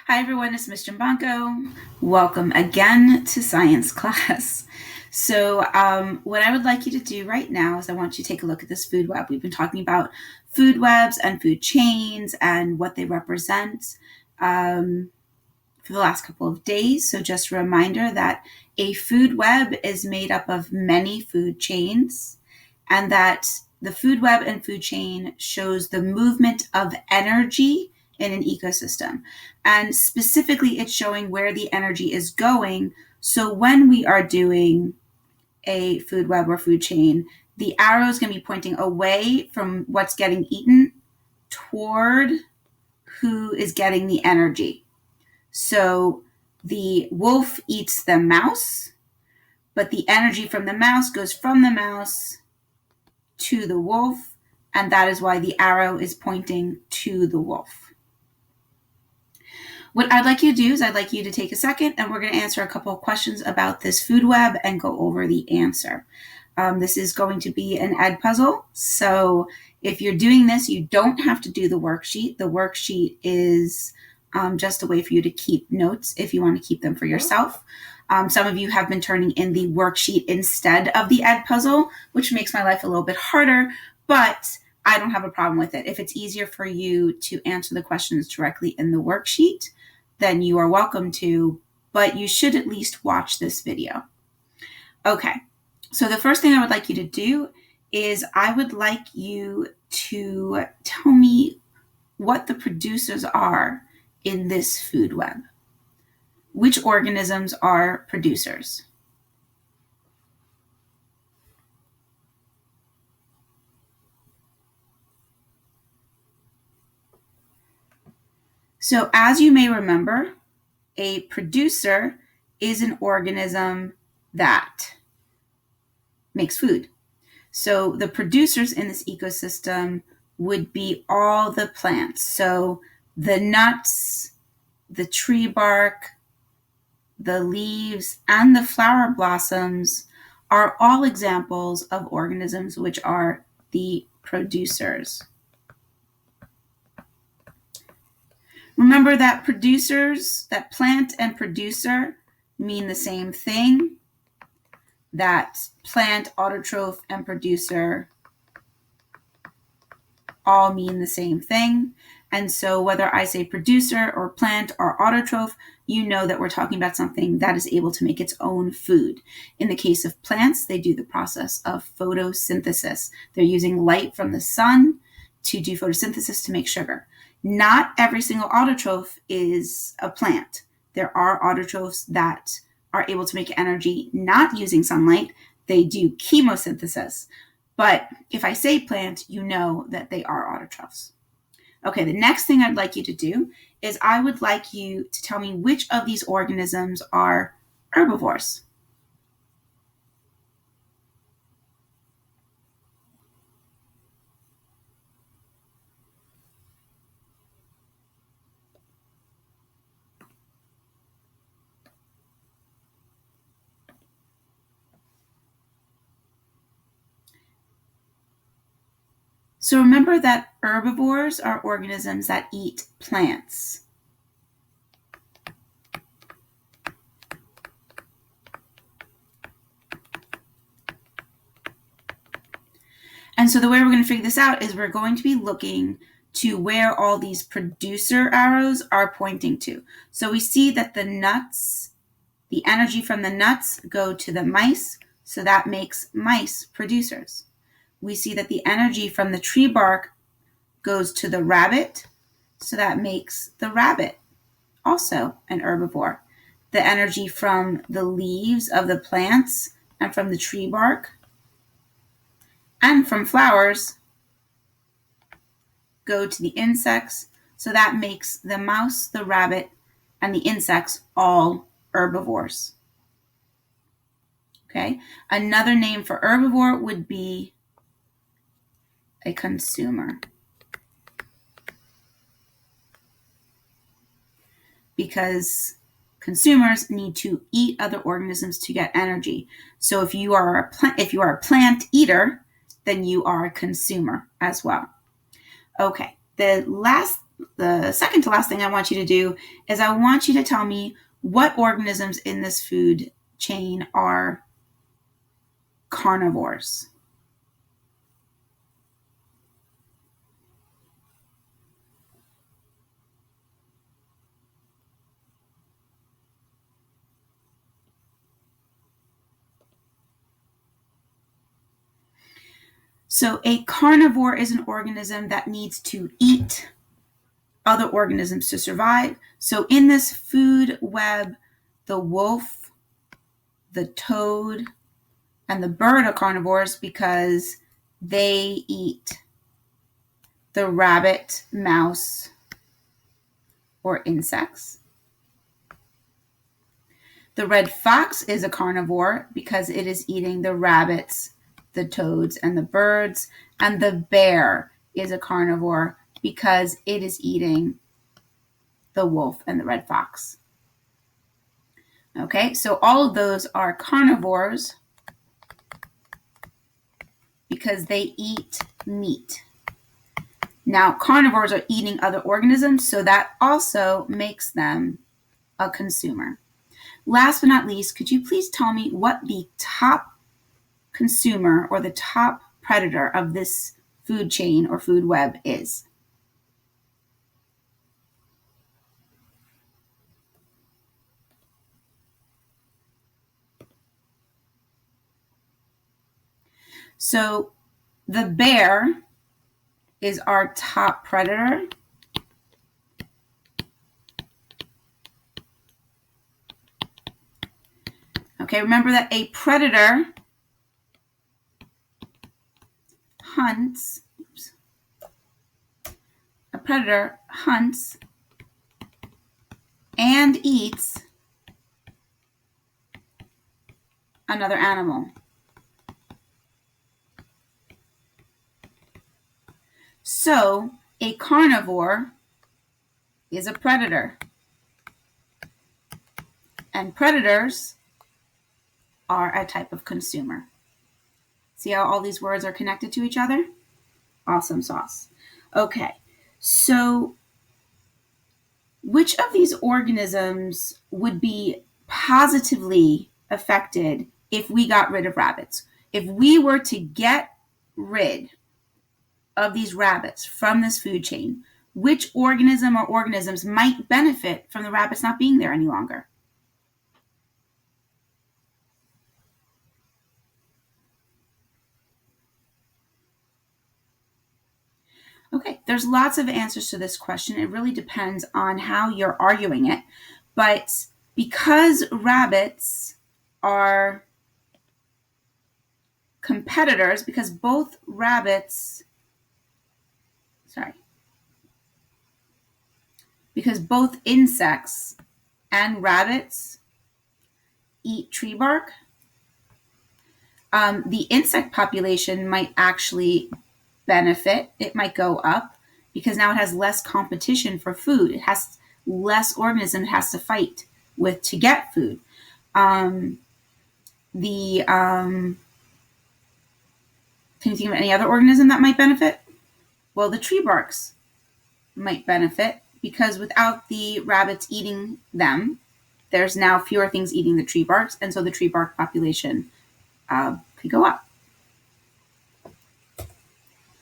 Hi everyone, it's Ms. Jimbanko. Welcome again to science class. So what I would like you to do right now is I want you to take a look at this food web. We've been talking about food webs and food chains and what they represent for the last couple of days. So just a reminder that a food web is made up of many food chains, and that the food web and food chain shows the movement of energy in an ecosystem. And specifically, it's showing where the energy is going. So when we are doing a food web or food chain, the arrow is going to be pointing away from what's getting eaten toward who is getting the energy. So the wolf eats the mouse, but the energy from the mouse goes from the mouse to the wolf, and that is why the arrow is pointing to the wolf. What I'd like you to do is I'd like you to take a second and we're going to answer a couple of questions about this food web and go over the answer. This is going to be an Edpuzzle. So if you're doing this, you don't have to do the worksheet. The worksheet is just a way for you to keep notes if you want to keep them for yourself. Some of you have been turning in the worksheet instead of the Edpuzzle, which makes my life a little bit harder, but I don't have a problem with it. If it's easier for you to answer the questions directly in the worksheet, then you are welcome to, but you should at least watch this video. Okay, so the first thing I would like you to do is I would like you to tell me what the producers are in this food web. Which organisms are producers? So as you may remember, a producer is an organism that makes food. So the producers in this ecosystem would be all the plants. So the nuts, the tree bark, the leaves, and the flower blossoms are all examples of organisms which are the producers. Remember that producers, that plant and producer mean the same thing. That plant, autotroph, and producer all mean the same thing. And so whether I say producer or plant or autotroph, you know that we're talking about something that is able to make its own food. In the case of plants, they do the process of photosynthesis. They're using light from the sun to do photosynthesis to make sugar. Not every single autotroph is a plant. There are autotrophs that are able to make energy not using sunlight. They do chemosynthesis. But if I say plant, you know that they are autotrophs. Okay, the next thing I'd like you to do is I would like you to tell me which of these organisms are herbivores. So remember that herbivores are organisms that eat plants. And so the way we're going to figure this out is we're going to be looking to where all these producer arrows are pointing to. So we see that the nuts, the energy from the nuts go to the mice, so that makes mice producers. We see that the energy from the tree bark goes to the rabbit, so that makes the rabbit also an herbivore. The energy from the leaves of the plants and from the tree bark and from flowers go to the insects, so that makes the mouse, the rabbit, and the insects all herbivores. Okay, another name for herbivore would be a consumer, because consumers need to eat other organisms to get energy. So if you are a plant eater, then you are a consumer as well. Okay, the last the second to last thing I want you to do is I want you to tell me what organisms in this food chain are carnivores. So a carnivore is an organism that needs to eat other organisms to survive. So in this food web, the wolf, the toad, and the bird are carnivores because they eat the rabbit, mouse, or insects. The red fox is a carnivore because it is eating the rabbits, the toads, and the birds. And the bear is a carnivore because it is eating the wolf and the red fox. Okay, so all of those are carnivores because they eat meat. Now, carnivores are eating other organisms, so that also makes them a consumer. Last but not least, could you please tell me what the top consumer or the top predator of this food chain or food web is? So the bear is our top predator. Okay, remember that a predator hunts. A predator hunts and eats another animal. So a carnivore is a predator. And predators are a type of consumer. See how all these words are connected to each other? Awesome sauce. Okay, so which of these organisms would be positively affected if we got rid of rabbits? If we were to get rid of these rabbits from this food chain, which organism or organisms might benefit from the rabbits not being there any longer? Okay, there's lots of answers to this question. It really depends on how you're arguing it. But because rabbits are competitors, because both rabbits, because both insects and rabbits eat tree bark, the insect population might actually benefit. It might go up because now it has less competition for food. It has less organism it has to fight with to get food. The Can you think of any other organism that might benefit? Well, the tree barks might benefit because without the rabbits eating them, there's now fewer things eating the tree barks, and so the tree bark population could go up.